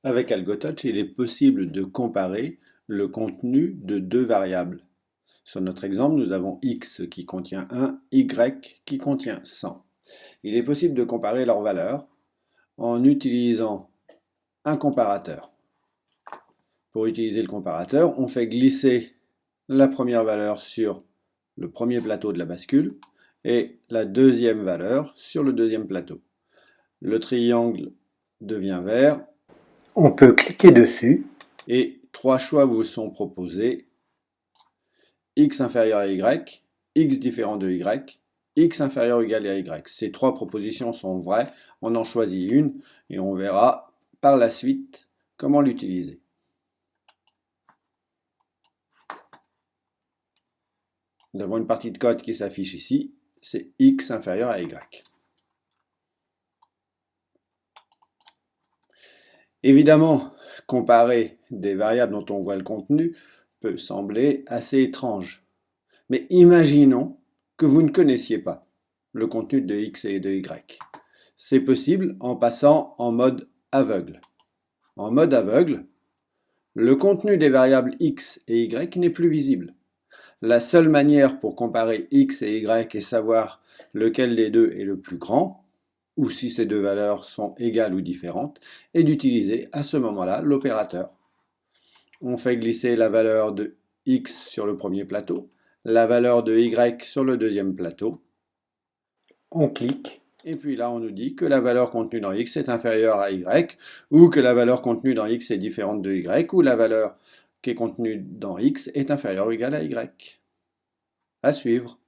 Avec AlgoTouch, il est possible de comparer le contenu de deux variables. Sur notre exemple, nous avons x qui contient 1, y qui contient 100. Il est possible de comparer leurs valeurs en utilisant un comparateur. Pour utiliser le comparateur, on fait glisser la première valeur sur le premier plateau de la bascule et la deuxième valeur sur le deuxième plateau. Le triangle devient vert. On peut cliquer dessus et trois choix vous sont proposés. X inférieur à Y, X différent de Y, X inférieur ou égal à Y. Ces trois propositions sont vraies, on en choisit une et on verra par la suite comment l'utiliser. Nous avons une partie de code qui s'affiche ici, c'est X inférieur à Y. Évidemment, comparer des variables dont on voit le contenu peut sembler assez étrange. Mais imaginons que vous ne connaissiez pas le contenu de X et de Y. C'est possible en passant en mode aveugle. En mode aveugle, le contenu des variables X et Y n'est plus visible. La seule manière pour comparer X et Y et savoir lequel des deux est le plus grand, ou si ces deux valeurs sont égales ou différentes, est d'utiliser à ce moment-là l'opérateur. On fait glisser la valeur de X sur le premier plateau, la valeur de Y sur le deuxième plateau. On clique. Et puis là, on nous dit que la valeur contenue dans X est inférieure à Y, ou que la valeur contenue dans X est différente de Y, ou la valeur qui est contenue dans X est inférieure ou égale à Y. À suivre.